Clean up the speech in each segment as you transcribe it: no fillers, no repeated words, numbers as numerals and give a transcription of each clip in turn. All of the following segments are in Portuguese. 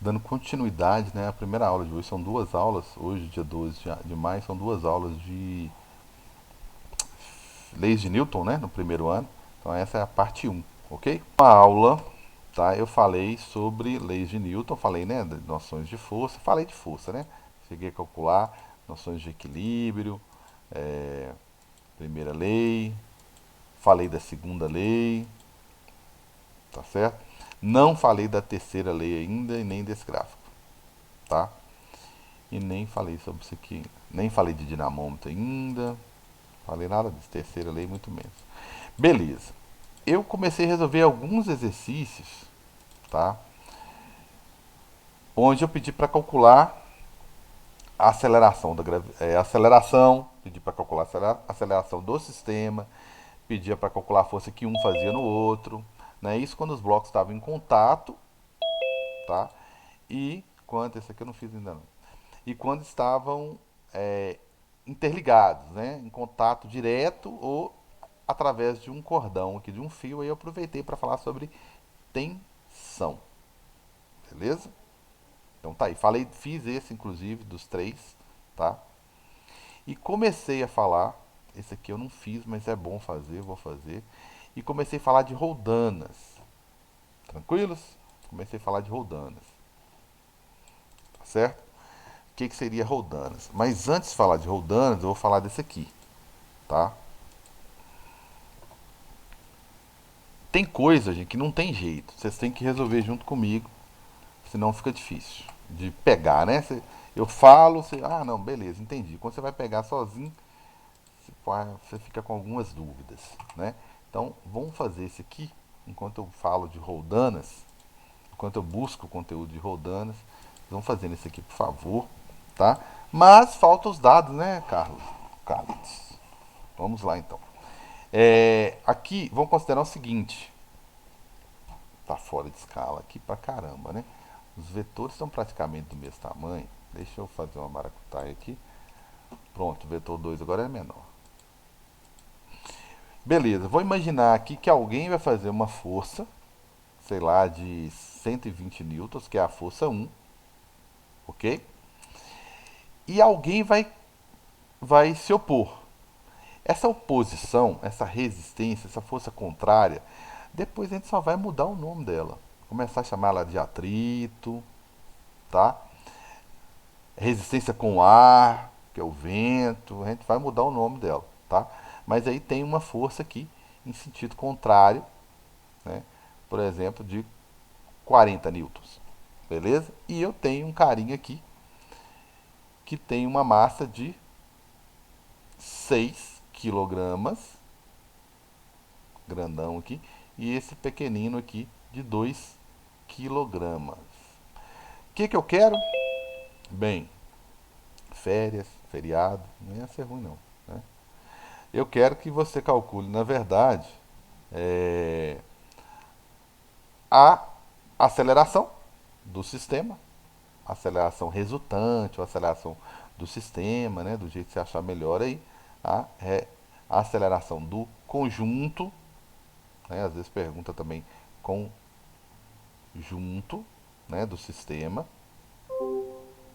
Dando continuidade, né? A primeira aula de hoje são duas aulas. Hoje, dia 12 de maio, são duas aulas de leis de Newton, né? No primeiro ano. Então, essa é a parte um, ok? Uma aula, tá? Eu falei sobre leis de Newton, falei, né? De noções de força, falei de força, né? Cheguei a calcular noções de equilíbrio, é, primeira lei, falei da segunda lei, tá certo? Não falei da terceira lei ainda e nem desse gráfico, tá? E nem falei sobre isso aqui, nem falei de dinamômetro ainda, falei nada de terceira lei, muito menos. Beleza. Eu comecei a resolver alguns exercícios, tá? Onde eu pedi para calcular a aceleração aceleração, pedi para calcular a aceleração do sistema, pedia para calcular a força que um fazia no outro, né? Isso quando os blocos estavam em contato, tá? E quando esse aqui eu não fiz ainda não. E quando estavam é, interligados, né? Em contato direto ou através de um cordão aqui de um fio. Aí eu aproveitei para falar sobre tensão, beleza? Então tá aí, falei, fiz esse inclusive dos três, tá? E comecei a falar, esse aqui eu não fiz, mas é bom fazer, vou fazer. E comecei a falar de roldanas, tranquilos? Comecei a falar de roldanas, tá certo? O que seria roldanas? Mas antes de falar de roldanas, eu vou falar desse aqui, tá? Tem coisa, gente, que não tem jeito. Vocês têm que resolver junto comigo, senão fica difícil de pegar, né? Eu falo, você, ah, não, beleza, entendi. Quando você vai pegar sozinho, você fica com algumas dúvidas, né? Então, vamos fazer esse aqui, enquanto eu falo de roldanas, enquanto eu busco o conteúdo de roldanas. Vamos fazendo isso aqui, por favor, tá? Mas faltam os dados, né, Carlos? Carlos. Vamos lá, então. Aqui, vamos considerar o seguinte. Tá fora de escala aqui pra caramba, né? Os vetores estão praticamente do mesmo tamanho. Deixa eu fazer uma maracutaia aqui. Pronto, o vetor 2 agora é menor. Beleza, vou imaginar aqui que alguém vai fazer uma força, sei lá, de 120 newtons, que é a força um, ok? E alguém vai se opor. Essa oposição, essa resistência, essa força contrária, depois a gente só vai mudar o nome dela. Começar a chamar ela de atrito, tá? Resistência com ar, que é o vento, a gente vai mudar o nome dela, tá? Mas aí tem uma força aqui em sentido contrário, né? Por exemplo, de 40 newtons, beleza? E eu tenho um carinha aqui que tem uma massa de 6 quilogramas, grandão aqui, e esse pequenino aqui de 2 quilogramas. O que eu quero? Bem, férias, feriado, não ia ser ruim não, né? Eu quero que você calcule, na verdade, é, a aceleração do sistema, a aceleração resultante, ou aceleração do sistema, né, do jeito que você achar melhor aí, a, a aceleração do conjunto, né, às vezes pergunta também conjunto, né, do sistema,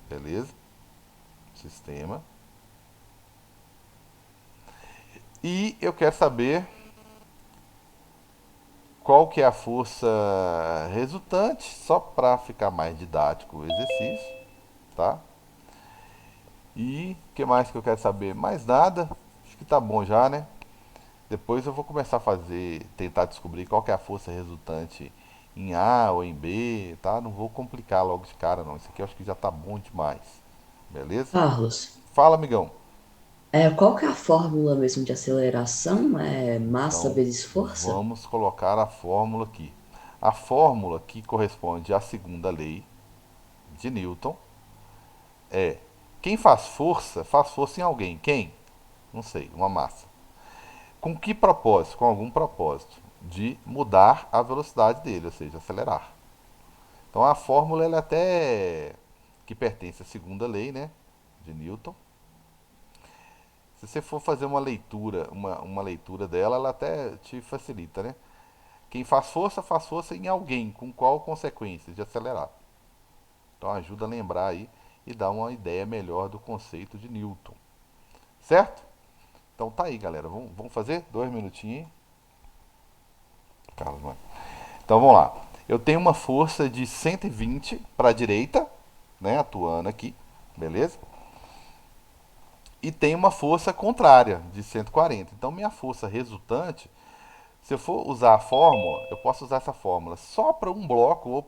beleza? Sistema. E eu quero saber qual que é a força resultante, só para ficar mais didático o exercício, tá? E o que mais que eu quero saber? Mais nada, acho que tá bom já, né? Depois eu vou começar a fazer, tentar descobrir qual que é a força resultante em A ou em B, tá? Não vou complicar logo de cara não, isso aqui eu acho que já tá bom demais, beleza? Carlos, Fala, amigão. qual que é a fórmula mesmo de aceleração? É massa Então, vezes força? vamos colocar a fórmula aqui. A fórmula que corresponde à segunda lei de Newton é: quem faz força em alguém. Quem? Não sei, uma massa. Com que propósito? Com algum propósito de mudar a velocidade dele, ou seja, acelerar. Então a fórmula ela é até que pertence à segunda lei, né, de Newton. Se você for fazer uma leitura dela, ela até te facilita, né? Quem faz força em alguém, com qual consequência de acelerar. Então ajuda a lembrar aí e dar uma ideia melhor do conceito de Newton. Certo? Então tá aí, galera. Vamos fazer? 2 minutinhos. Carlos, mano. Então vamos lá. Eu tenho uma força de 120 para a direita, né, atuando aqui, beleza? E tem uma força contrária de 140. Então minha força resultante, se eu for usar a fórmula, eu posso usar essa fórmula só para um bloco ou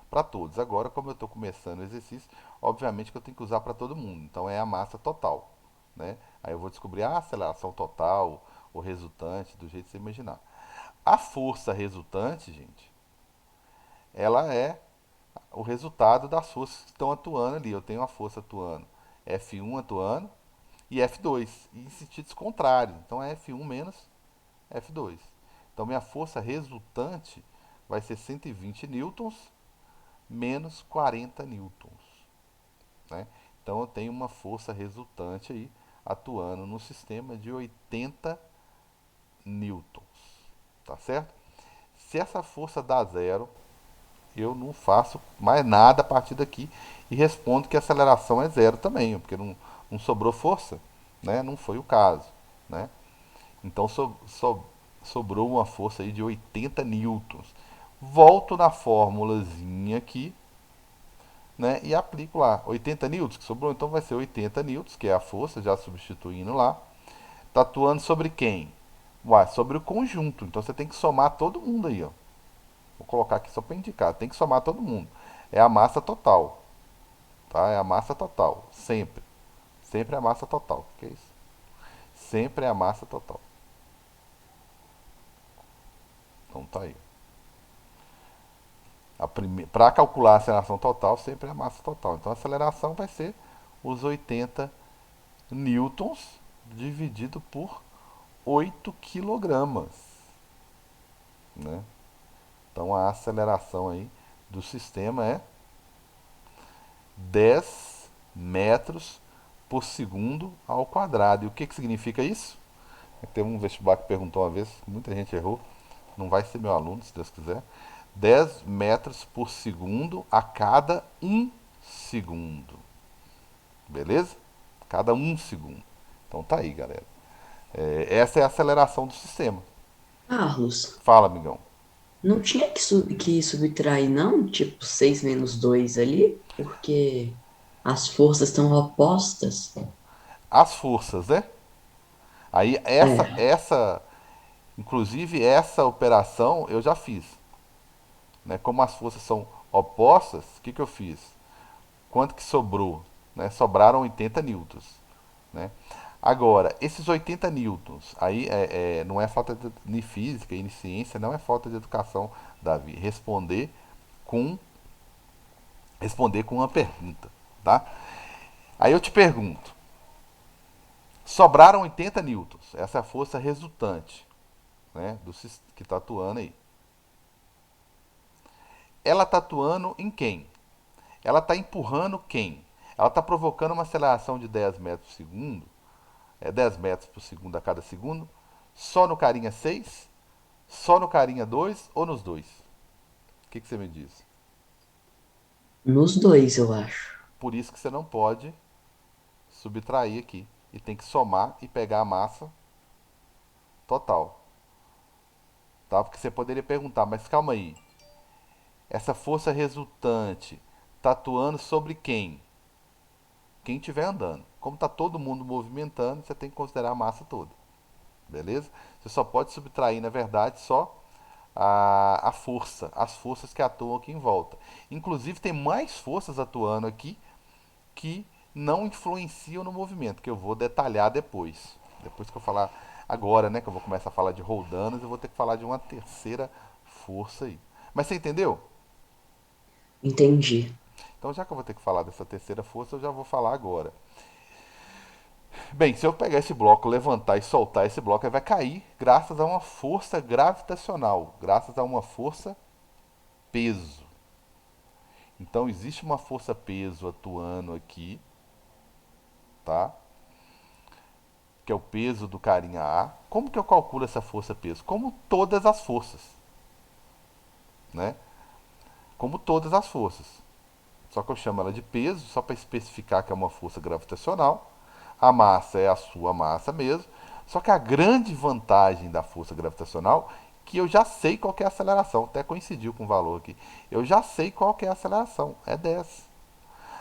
para todos. Agora, como eu estou começando o exercício, obviamente que eu tenho que usar para todo mundo. Então é a massa total, né? Aí eu vou descobrir a aceleração total, o resultante, do jeito que você imaginar. A força resultante, gente, ela é o resultado das forças que estão atuando ali. Eu tenho a força atuando, F1 atuando e F2, e em sentidos contrários. Então é F1 menos F2. Então minha força resultante vai ser 120 newtons menos 40 newtons, né? Então eu tenho uma força resultante aí atuando no sistema de 80 newtons, tá certo? Se essa força dá zero, eu não faço mais nada a partir daqui e respondo que a aceleração é zero também, porque não sobrou força, né? Não foi o caso, né? Então sobrou uma força aí de 80 newtons. Volto na formulazinha aqui, né? E aplico lá 80 newtons que sobrou, então vai ser 80 newtons, que é a força, já substituindo lá. Tá atuando sobre quem? Ué, sobre o conjunto. Então você tem que somar todo mundo aí, ó. Vou colocar aqui só para indicar. Tem que somar todo mundo. É a massa total, tá? É a massa total, sempre. Sempre é a massa total. Que é isso? Sempre é a massa total. Então tá aí. Para calcular a aceleração total, sempre é a massa total. Então a aceleração vai ser os 80 newtons dividido por 8 quilogramas, né? Então a aceleração aí do sistema é 10 metros por segundo ao quadrado. E o que, que significa isso? Teve um vestibular que perguntou uma vez, muita gente errou. Não vai ser meu aluno, se Deus quiser. 10 metros por segundo a cada 1 segundo. Beleza? Cada 1 segundo. Então tá aí, galera. Essa é a aceleração do sistema. Carlos, Fala, amigão. não tinha que subtrair, não? Tipo, 6 menos 2 ali? Porque as forças estão opostas. As forças, né? Aí É, inclusive essa operação eu já fiz, né? Como as forças são opostas, o que, que eu fiz? Quanto que sobrou? Né? Sobraram 80 newtons, né? Agora, esses 80 newtons, aí não é falta de física e de ciência, não é falta de educação, Davi. Com, responder com uma pergunta, tá? Aí eu te pergunto, sobraram 80 newtons, essa é a força resultante, né, que está atuando aí. Ela está atuando em quem? Ela está empurrando quem? Ela está provocando uma aceleração de 10 metros por segundo, 10 metros por segundo a cada segundo, só no carinha 6, só no carinha 2 ou nos dois? O que, que você me diz? nos dois, eu acho. Por isso que você não pode subtrair aqui. E tem que somar e pegar a massa total. Tá? Porque você poderia perguntar, mas calma aí. Essa força resultante está atuando sobre quem? Quem estiver andando. Como está todo mundo movimentando, você tem que considerar a massa toda. Beleza? Você só pode subtrair, na verdade, só a força, as forças que atuam aqui em volta. Inclusive, tem mais forças atuando aqui que não influenciam no movimento, que eu vou detalhar depois. Depois que eu falar agora, né, que eu vou começar a falar de roldanas, eu vou ter que falar de uma terceira força aí. Mas você entendeu? Entendi. Então, já que eu vou ter que falar dessa terceira força, eu já vou falar agora. Bem, se eu pegar esse bloco, levantar e soltar esse bloco, ele vai cair graças a uma força gravitacional, graças a uma força peso. Então existe uma força peso atuando aqui, tá? Que é o peso do carinha A. Como que eu calculo essa força peso? Como todas as forças, né? Como todas as forças. Só que eu chamo ela de peso, só para especificar que é uma força gravitacional. A massa é a sua massa mesmo. Só que a grande vantagem da força gravitacional é que eu já sei qual que é a aceleração, até coincidiu com o valor aqui. Eu já sei qual que é a aceleração, é 10.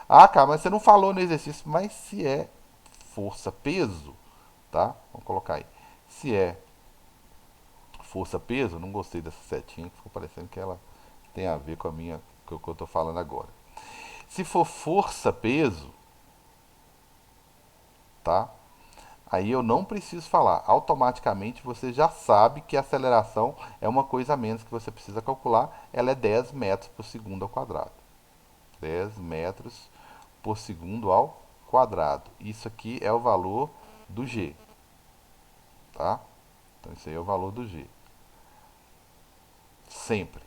Ah, cara, mas você não falou no exercício, mas se é força-peso, tá? Vamos colocar aí. Se é força-peso, não gostei dessa setinha, que ficou parecendo que ela tem a ver com a minha, com o que eu tô falando agora. Se for força-peso, tá? Aí eu não preciso falar. Automaticamente você já sabe que a aceleração é uma coisa a menos que você precisa calcular. Ela é 10 metros por segundo ao quadrado. 10 metros por segundo ao quadrado. Isso aqui é o valor do G, tá? Então isso aí é o valor do G. Sempre.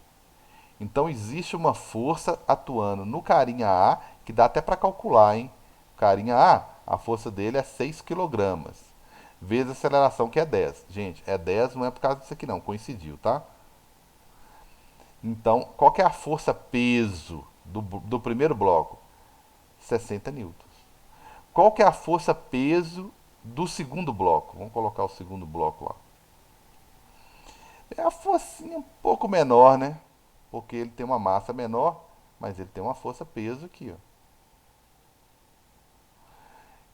Então existe uma força atuando no carinha A que dá até para calcular, hein? O carinha a força dele é 6 quilogramas. Vezes a aceleração que é 10. Gente, é 10, não é por causa disso aqui não, coincidiu, tá? Então, qual que é a força peso do primeiro bloco? 60 newtons. Qual que é a força peso do segundo bloco? Vamos colocar o segundo bloco lá. É a forcinha um pouco menor, né? Porque ele tem uma massa menor, mas ele tem uma força peso aqui, ó.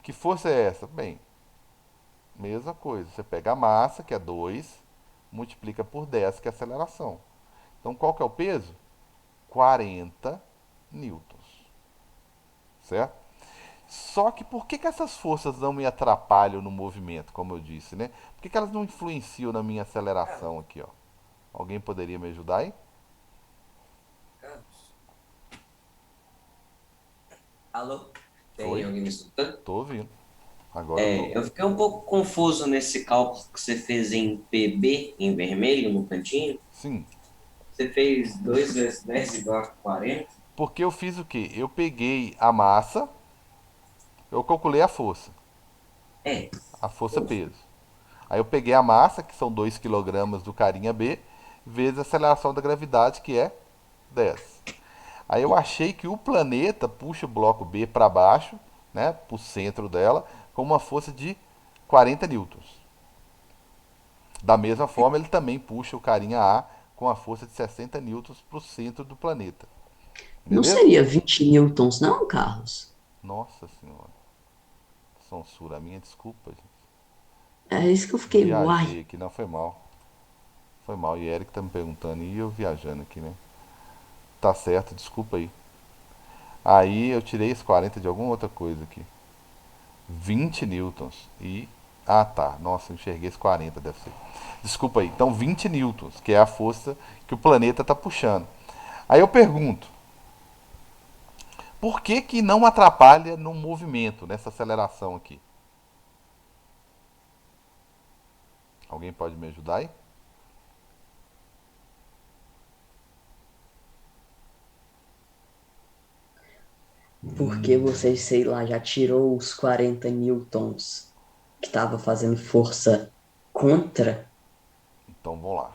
Que força é essa? Bem, mesma coisa. Você pega a massa, que é 2, multiplica por 10, que é a aceleração. Então, qual que é o peso? 40 newtons. Certo? Só que por que essas forças não me atrapalham no movimento, como eu disse, né? Por que elas não influenciam na minha aceleração aqui, ó? Alguém poderia me ajudar aí? Carlos. Alô? Tem Oi? alguém me escutando? Tô ouvindo. Agora eu tô. Eu fiquei um pouco confuso nesse cálculo que você fez em PB, em vermelho, no cantinho. Sim. Você fez 2 vezes 10 igual a 40? Porque eu fiz o quê? Eu peguei a massa, eu calculei É. a força peso. Aí eu peguei a massa, que são 2 quilogramas do carinha B, vezes a aceleração da gravidade, que é 10. Aí eu achei que o planeta puxa o bloco B para baixo, né, para o centro dela, com uma força de 40 newtons. Da mesma forma, ele também puxa o carinha A com a força de 60 newtons para o centro do planeta. Não Beleza? seria 20 newtons, não, Carlos? Nossa senhora. Censura a minha, desculpa, gente. É isso que eu fiquei, uai. Viajei aqui, não foi mal. Foi mal. E Eric tá me perguntando e eu viajando aqui, né? Tá certo, desculpa aí. Aí eu tirei esse 40 de alguma outra coisa aqui. 20 newtons. E. Ah tá. Nossa, eu enxerguei esse 40, deve ser. Desculpa aí. Então 20 newtons, que é a força que o planeta tá puxando. Aí eu pergunto, por que que não atrapalha no movimento, nessa aceleração aqui? Alguém pode me ajudar aí? Porque você, sei lá, já tirou os 40 newtons que estava fazendo força contra? Então vamos lá.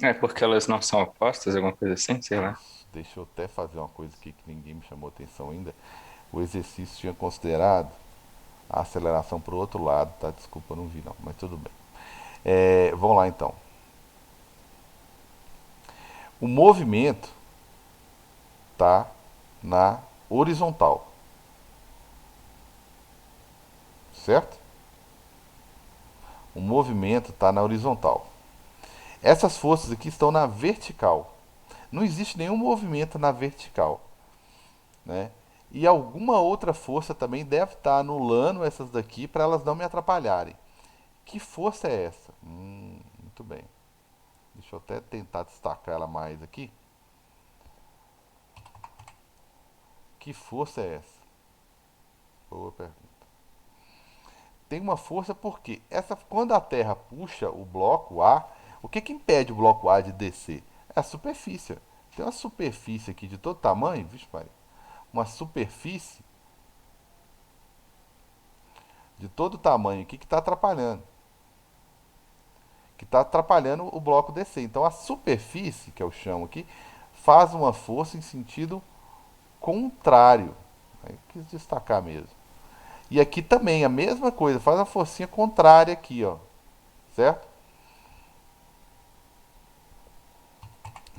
É porque elas não são opostas, alguma coisa assim, sei lá. Isso. Deixa eu até fazer uma coisa aqui que ninguém me chamou atenção ainda. O exercício tinha considerado a aceleração para o outro lado, tá? Desculpa, eu não vi não, mas tudo bem. Vamos lá então. O movimento tá na horizontal, certo? O movimento está na horizontal. Essas forças aqui estão na vertical. Não existe nenhum movimento na vertical, né? E alguma outra força também deve estar anulando essas daqui para elas não me atrapalharem. Que força é essa? Muito bem. Deixa eu até tentar destacar ela mais aqui. Que força é essa? Boa pergunta. Tem uma força porque quando a Terra puxa o bloco A, o que, que impede o bloco A de descer? É a superfície. Tem uma superfície aqui de todo tamanho, vixe, Maria, uma superfície de todo tamanho aqui que está atrapalhando. Que está atrapalhando o bloco descer. Então a superfície, que é o chão aqui, faz uma força em sentido contrário. Aí quis destacar mesmo. E aqui também a mesma coisa, faz a forcinha contrária aqui, ó, certo?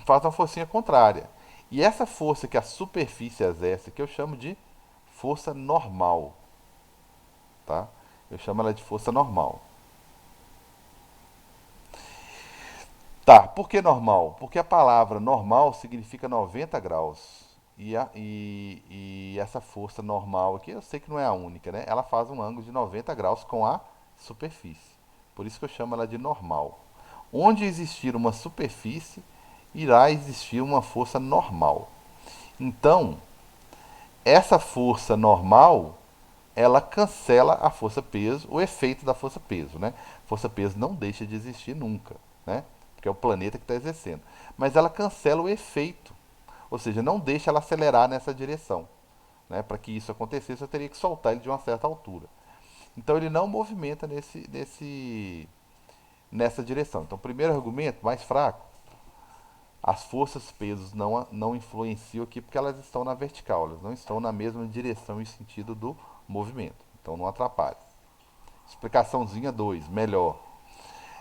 Faz uma forcinha contrária. E essa força que a superfície exerce, que eu chamo de força normal, tá? Eu chamo ela de força normal. Tá, por que normal? Porque a palavra normal significa 90 graus. E essa força normal aqui, eu sei que não é a única, né? Ela faz um ângulo de 90 graus com a superfície. Por isso que eu chamo ela de normal. Onde existir uma superfície, irá existir uma força normal. Então, essa força normal, ela cancela a força peso, o efeito da força peso, né? Força peso não deixa de existir nunca, né? Porque é o planeta que está exercendo. Mas ela cancela o efeito, ou seja, não deixa ela acelerar nessa direção, né? Para que isso acontecesse, eu teria que soltar ele de uma certa altura. Então ele não movimenta nessa direção. Então, primeiro argumento, mais fraco, as forças pesos não influenciam aqui porque elas estão na vertical, elas não estão na mesma direção e sentido do movimento. Então não atrapalha. Explicaçãozinha 2, melhor.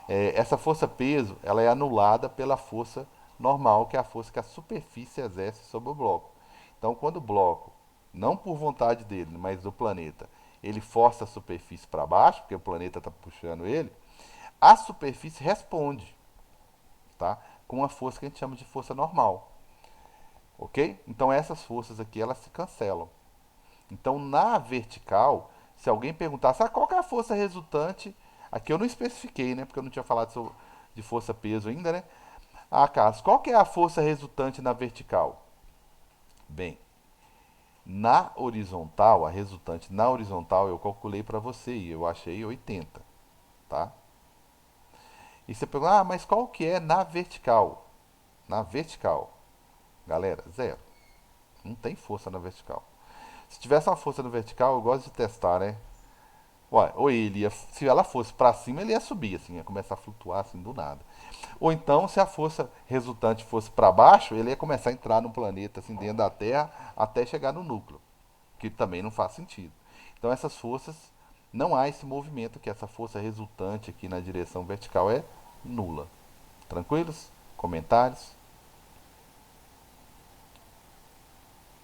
Essa força peso ela é anulada pela força normal, que é a força que a superfície exerce sobre o bloco. Então quando o bloco, não por vontade dele, mas do planeta, ele força a superfície para baixo, porque o planeta está puxando ele, a superfície responde, tá? Com uma força que a gente chama de força normal. Ok? Então essas forças aqui elas se cancelam. Então na vertical, se alguém perguntasse qual que é a força resultante, aqui eu não especifiquei, né? Porque eu não tinha falado de força peso ainda, né? Ah, Carlos, qual que é a força resultante na vertical? Bem, na horizontal, a resultante na horizontal eu calculei para você e eu achei 80, tá? E você pergunta, mas qual que é na vertical? Na vertical, galera, zero. Não tem força na vertical. Se tivesse uma força no vertical, eu gosto de testar, né? Ué, ou ele ia, se ela fosse para cima, ele ia subir, assim, ia começar a flutuar assim do nada. Ou então, se a força resultante fosse para baixo, ele ia começar a entrar no planeta, assim, dentro da Terra, até chegar no núcleo, que também não faz sentido. Então, essas forças, não há esse movimento, que essa força resultante aqui na direção vertical é nula. Tranquilos? Comentários?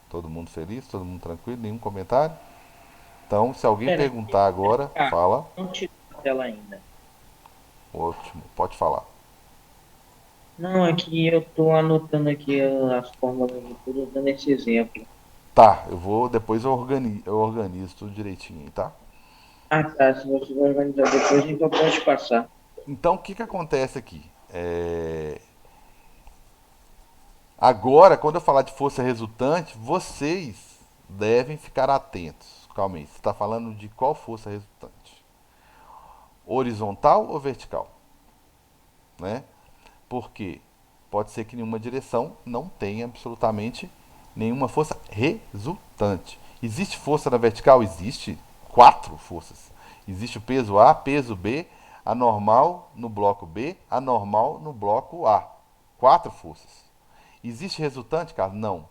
Todo mundo feliz? Todo mundo tranquilo? Nenhum comentário? Então, se alguém Pera, perguntar agora, ah, fala. não tirou a tela ainda. Ótimo, pode falar. Não, aqui eu tô anotando aqui as fórmulas de tudo, dando esse exemplo. Tá, depois eu organizo tudo direitinho, aí, tá? Ah, tá. Se você vai organizar depois, então pode passar. Então, o que que acontece aqui? Agora, quando eu falar de força resultante, vocês devem ficar atentos. Calma aí, você está falando de qual força resultante? Horizontal ou vertical? Né? Porque pode ser que nenhuma direção não tenha absolutamente nenhuma força resultante. Existe força na vertical? Existe quatro forças. Existe o peso A, peso B, a normal no bloco B, a normal no bloco A. Quatro forças. Existe resultante, cara? Não.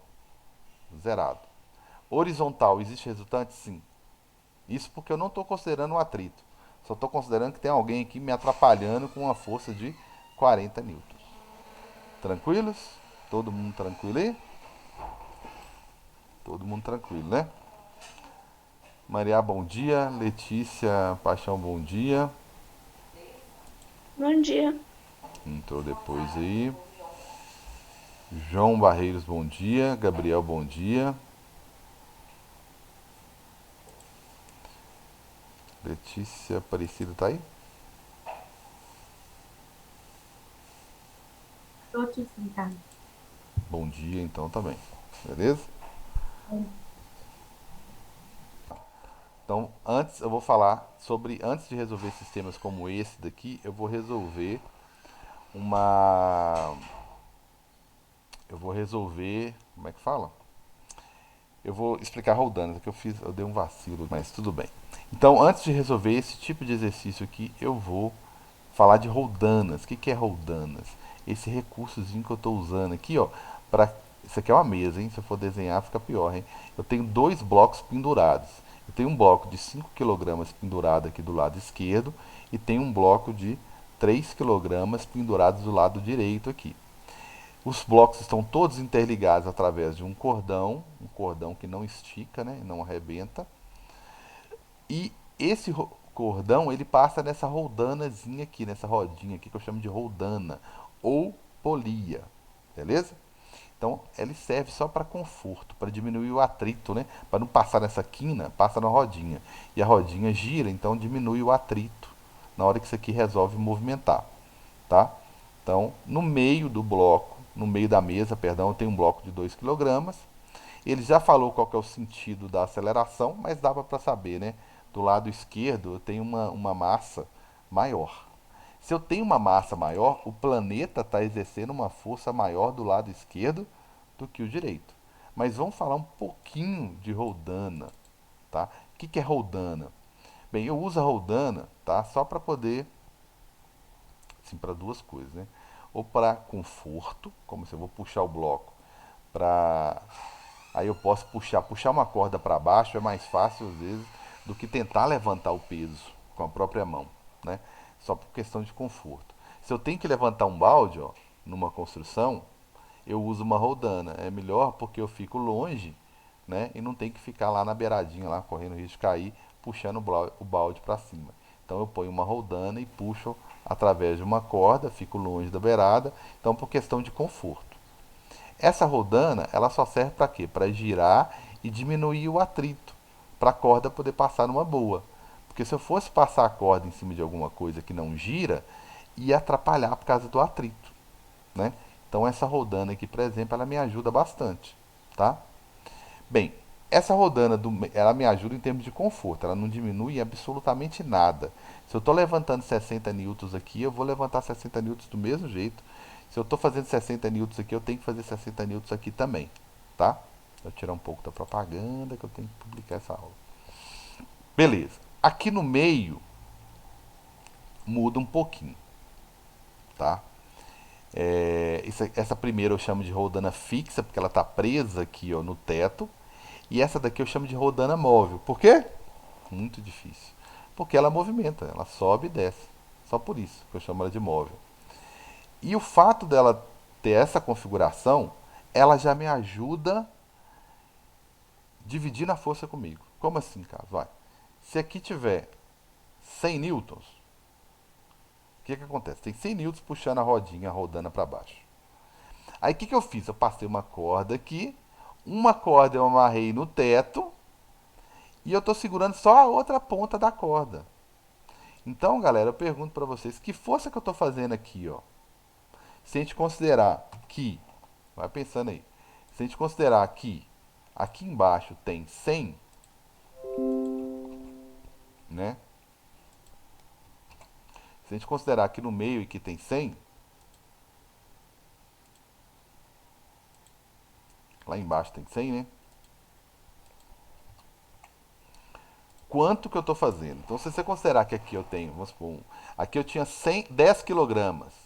Zerado. Horizontal, existe resultante? Sim. Isso porque eu não estou considerando um atrito. Só estou considerando que tem alguém aqui me atrapalhando com uma força de 40 newtons. Tranquilos? Todo mundo tranquilo aí? Todo mundo tranquilo, né? Maria, bom dia. Letícia Paixão, bom dia. Bom dia. Entrou depois aí. João Barreiros, bom dia. Gabriel, bom dia. Letícia Aparecida tá aí? Estou aqui sentada. Bom dia, então também. Beleza? Então, antes eu vou falar sobre, antes de resolver sistemas como esse daqui, eu vou resolver uma, como é que fala? Eu vou explicar roldanas, que eu dei um vacilo, mas tudo bem. Então, antes de resolver esse tipo de exercício aqui, eu vou falar de roldanas. O que que é roldanas? Esse recursozinho que eu estou usando aqui, ó, para Isso aqui é uma mesa, hein? Se eu for desenhar, fica pior, hein? Eu tenho dois blocos pendurados. Eu tenho um bloco de 5 quilogramas pendurado aqui do lado esquerdo e tenho um bloco de 3 quilogramas pendurados do lado direito aqui. Os blocos estão todos interligados através de um cordão que não estica, né? Não arrebenta. E esse cordão, ele passa nessa roldanazinha aqui, nessa rodinha aqui que eu chamo de roldana ou polia, beleza? Então, ele serve só para conforto, para diminuir o atrito, né? Para não passar nessa quina, passa na rodinha. E a rodinha gira, então diminui o atrito na hora que isso aqui resolve movimentar, tá? Então, no meio do bloco, no meio da mesa, perdão, eu tenho um bloco de 2 quilogramas. Ele já falou qual que é o sentido da aceleração, mas dava para saber, né? Do lado esquerdo eu tenho uma massa maior. Se eu tenho uma massa maior, o planeta está exercendo uma força maior do lado esquerdo do que o direito. Mas vamos falar um pouquinho de roldana, tá? O que é roldana? Bem, eu uso a roldana, tá? Só para poder, assim, para duas coisas, né? Ou para conforto, como se eu vou puxar o bloco para, aí eu posso puxar uma corda para baixo é mais fácil às vezes do que tentar levantar o peso com a própria mão, né? Só por questão de conforto. Se eu tenho que levantar um balde, ó, numa construção, eu uso uma roldana. É melhor porque eu fico longe, né? E não tem que ficar lá na beiradinha, lá correndo risco de cair, puxando o balde para cima. Então eu ponho uma roldana e puxo através de uma corda, fico longe da beirada. Então por questão de conforto. Essa rodana, ela só serve para quê? Para girar e diminuir o atrito, para a corda poder passar numa boa. Porque se eu fosse passar a corda em cima de alguma coisa que não gira, ia atrapalhar por causa do atrito, né? Então essa rodana aqui, por exemplo, ela me ajuda bastante, tá? Bem, essa rodana ela me ajuda em termos de conforto, ela não diminui absolutamente nada. Se eu estou levantando 60 newtons aqui, eu vou levantar 60 newtons do mesmo jeito. Se eu estou fazendo 60 newtons aqui, eu tenho que fazer 60 newtons aqui também, tá? Vou tirar um pouco da propaganda que eu tenho que publicar essa aula. Beleza. Aqui no meio muda um pouquinho, tá? Essa primeira eu chamo de rodana fixa, porque ela está presa aqui, ó, no teto. E essa daqui eu chamo de rodana móvel. Por quê? Muito difícil. Porque ela movimenta, ela sobe e desce. Só por isso que eu chamo ela de móvel. E o fato dela ter essa configuração, ela já me ajuda dividindo a força comigo. Como assim, cara? Vai. Se aqui tiver 100 newtons, o que acontece? Tem 100 newtons puxando a rodinha, rodando para baixo. Aí o que eu fiz? Eu passei uma corda aqui, uma corda eu amarrei no teto e eu estou segurando só a outra ponta da corda. Então, galera, eu pergunto para vocês, que força que eu estou fazendo aqui, ó? Se a gente considerar que, vai pensando aí, se a gente considerar que aqui embaixo tem 100, né? Se a gente considerar aqui no meio e que tem 100, lá embaixo tem 100, né? Quanto que eu estou fazendo? Então, se você considerar que aqui eu tenho, vamos supor, aqui eu tinha 100, 10 quilogramas.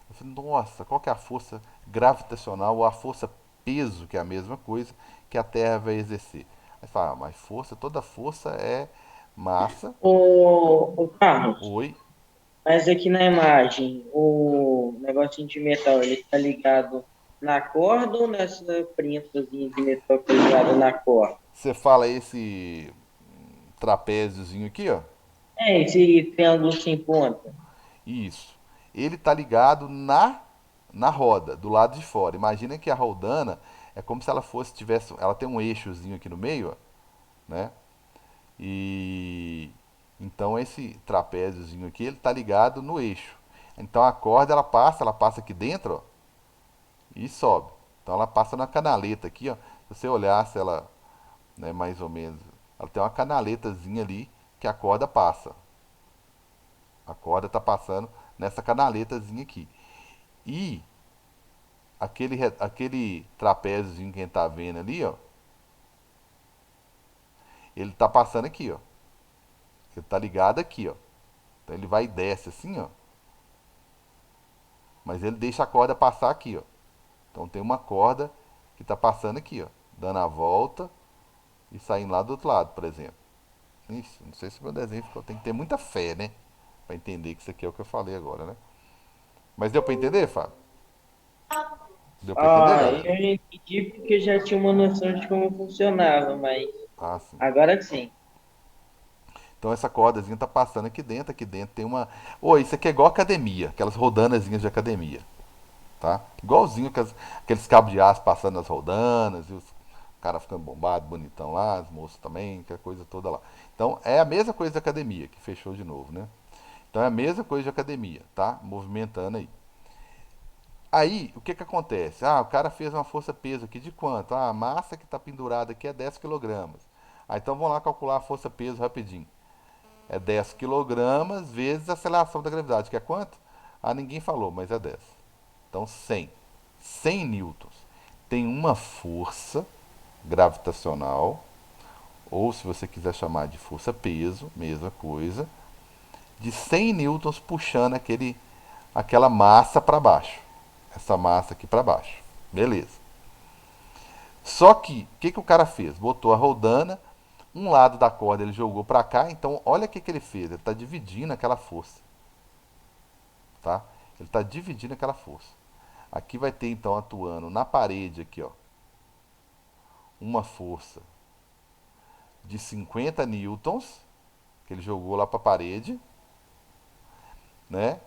Eu falei, nossa, qual que é a força gravitacional ou a força peso, que é a mesma coisa, que a Terra vai exercer? Aí fala, mas força, toda força é massa. Ô, Carlos, Oi. mas aqui na imagem, o negocinho de metal, ele está ligado na corda ou nessa prensazinha de metal que é ligada na corda? Você fala esse trapéziozinho aqui, ó. É, esse triângulo sem ponta. Isso. Ele está ligado na roda, do lado de fora. Imagina que a rodana é como se ela fosse tivesse, ela tem um eixozinho aqui no meio, ó, né? E então esse trapéziozinho aqui, ele está ligado no eixo. Então a corda ela passa aqui dentro, ó, e sobe. Então ela passa na canaleta aqui, ó. Se você olhasse ela, né, mais ou menos, ela tem uma canaletazinha ali que a corda passa. A corda está passando nessa canaletazinha aqui. E aquele trapéziozinho que a gente tá vendo ali, ó, ele tá passando aqui, ó. Ele tá ligado aqui, ó. Então ele vai e desce assim, ó. Mas ele deixa a corda passar aqui, ó. Então tem uma corda que está passando aqui, ó, dando a volta e saindo lá do outro lado, por exemplo. Ixi, não sei se o meu desenho ficou. Tem que ter muita fé, né? Pra entender que isso aqui é o que eu falei agora, né? Mas deu pra entender, Fábio? Deu pra entender, Ah, eu galera? entendi porque eu já tinha uma noção de como funcionava, mas Ah, sim. agora sim. Então essa cordazinha tá passando aqui dentro tem uma. Ô, isso aqui é igual academia, aquelas rodanazinhas de academia, tá? Igualzinho aqueles cabos de aço passando nas rodanas, e os caras ficando bombados, bonitão lá, as moças também, aquela coisa toda lá. Então é a mesma coisa de academia, que fechou de novo, né? Então é a mesma coisa de academia, tá? Movimentando aí. Aí, o que que acontece? Ah, o cara fez uma força-peso aqui de quanto? Ah, a massa que está pendurada aqui é 10 quilogramas. Ah, então vamos lá calcular a força-peso rapidinho. É 10 quilogramas vezes a aceleração da gravidade, que é quanto? Ah, ninguém falou, mas é 10. Então 100. 100 newtons. Tem uma força gravitacional, ou se você quiser chamar de força-peso, mesma coisa, de 100 newtons puxando aquela massa para baixo. Essa massa aqui para baixo. Beleza. Só que, o que, que o cara fez? Botou a rodana, um lado da corda ele jogou para cá, então olha o que, que ele fez. Ele está dividindo aquela força. Tá? Ele está dividindo aquela força. Aqui vai ter então atuando na parede aqui, ó, uma força de 50 newtons, que ele jogou lá para a parede, né?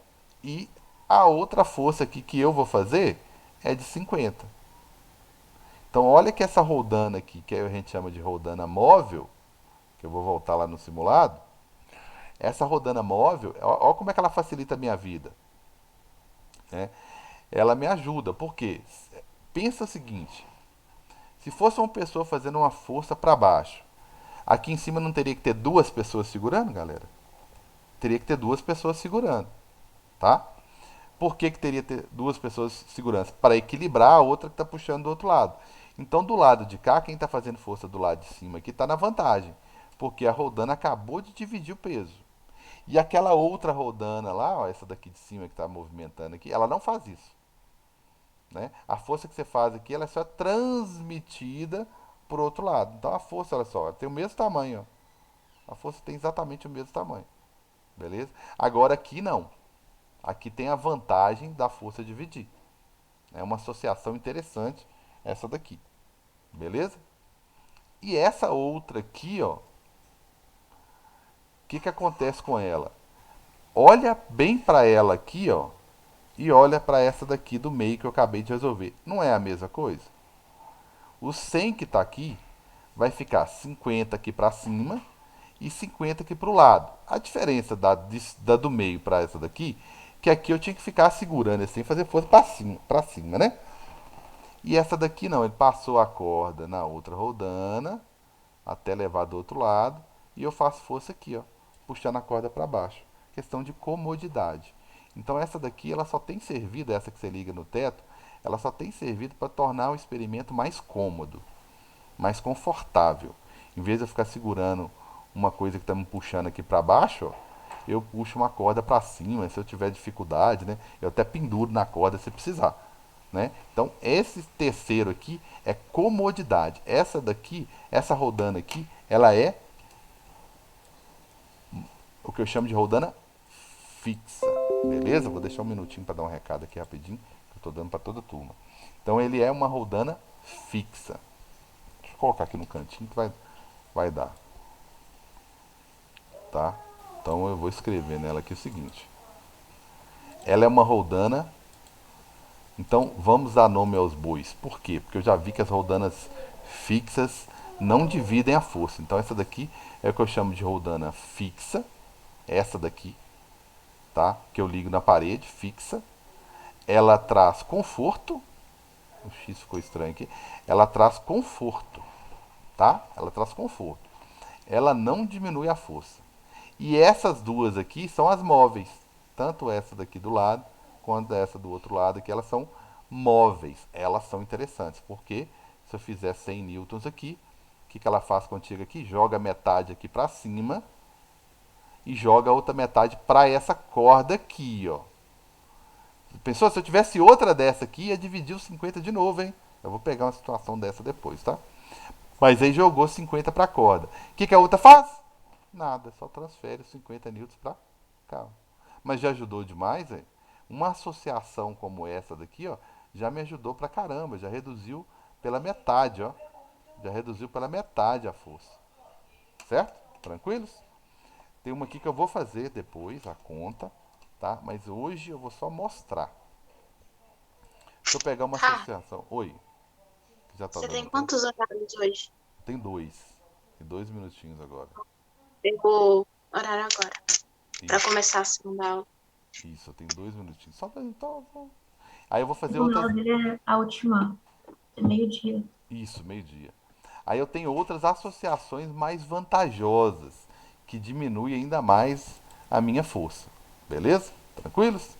E a outra força aqui que eu vou fazer é de 50. Então olha que essa rodana aqui, que a gente chama de rodana móvel, que eu vou voltar lá no simulado, essa rodana móvel, olha como é que ela facilita a minha vida, né? Ela me ajuda, porque pensa o seguinte, se fosse uma pessoa fazendo uma força para baixo, aqui em cima não teria que ter duas pessoas segurando, galera? Teria que ter duas pessoas segurando, tá? Por que, que teria que ter duas pessoas segurando? Para equilibrar a outra que está puxando do outro lado. Então, do lado de cá, quem está fazendo força do lado de cima aqui está na vantagem, porque a rodana acabou de dividir o peso. E aquela outra rodana lá, ó, essa daqui de cima que está movimentando aqui, ela não faz isso. Né? A força que você faz aqui, ela é só transmitida por outro lado. Então a força, olha só, ela tem o mesmo tamanho. Ó. A força tem exatamente o mesmo tamanho. Beleza? Agora aqui não. Aqui tem a vantagem da força dividir. É uma associação interessante essa daqui. Beleza? E essa outra aqui, ó, o que, que acontece com ela? Olha bem para ela aqui, ó, e olha para essa daqui do meio que eu acabei de resolver. Não é a mesma coisa? O 100 que está aqui vai ficar 50 aqui para cima e 50 aqui para o lado. A diferença da do meio para essa daqui, que aqui eu tinha que ficar segurando assim, fazer força para cima, né? E essa daqui não, ele passou a corda na outra rodana, até levar do outro lado, e eu faço força aqui, ó, puxando a corda para baixo. Questão de comodidade. Então essa daqui, ela só tem servido, essa que você liga no teto, ela só tem servido para tornar o experimento mais cômodo, mais confortável. Em vez de eu ficar segurando uma coisa que está me puxando aqui para baixo, ó, eu puxo uma corda para cima, se eu tiver dificuldade, né? Eu até penduro na corda se precisar, né? Então, esse terceiro aqui é comodidade. Essa daqui, essa rodana aqui, ela é o que eu chamo de rodana fixa. Beleza? Vou deixar um minutinho para dar um recado aqui rapidinho, que eu estou dando para toda a turma. Então, ele é uma rodana fixa. Deixa eu colocar aqui no cantinho que vai dar. Tá? Então, eu vou escrever nela aqui o seguinte. Ela é uma rodana. Então, vamos dar nome aos bois. Por quê? Porque eu já vi que as rodanas fixas não dividem a força. Então, essa daqui é o que eu chamo de rodana fixa. Essa daqui, tá? Que eu ligo na parede, fixa. Ela traz conforto. O X ficou estranho aqui. Ela traz conforto, tá? Ela traz conforto. Ela não diminui a força. E essas duas aqui são as móveis. Tanto essa daqui do lado, quanto essa do outro lado, que elas são móveis. Elas são interessantes, porque se eu fizer 100 newtons aqui, o que, que ela faz contigo aqui? Joga metade aqui para cima e joga a outra metade para essa corda aqui, ó. Pensou? Se eu tivesse outra dessa aqui, ia dividir os 50 de novo, hein? Eu vou pegar uma situação dessa depois, tá? Mas aí jogou 50 para a corda. O que a outra faz? Nada, só transfere os 50 newtons para cá. Mas já ajudou demais, hein? Uma associação como essa daqui, ó, já me ajudou pra caramba, já reduziu pela metade, ó. Já reduziu pela metade a força. Certo? Tranquilos? Tem uma aqui que eu vou fazer depois, a conta, tá? Mas hoje eu vou só mostrar. Deixa eu pegar uma Tá. associação. Oi, que já tá Você dando tem tempo. quantos horários hoje? Tem dois. Tem 2 minutinhos agora. Pegou horário agora. Pra Isso, começar a segunda aula. isso, eu tenho 2 minutinhos. Só pra então. Aí eu vou fazer Segunda outras. aula dele é a última, é meio-dia. Isso, meio-dia. Aí eu tenho outras associações mais vantajosas, que diminuem ainda mais a minha força. Beleza? Tranquilos?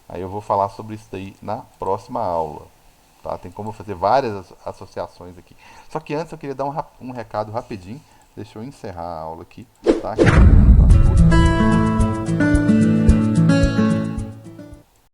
Aí eu vou falar sobre isso daí na próxima aula. Tá? Tem como fazer várias associações aqui. Só que antes eu queria dar um recado rapidinho. Deixa eu encerrar a aula aqui. Tá?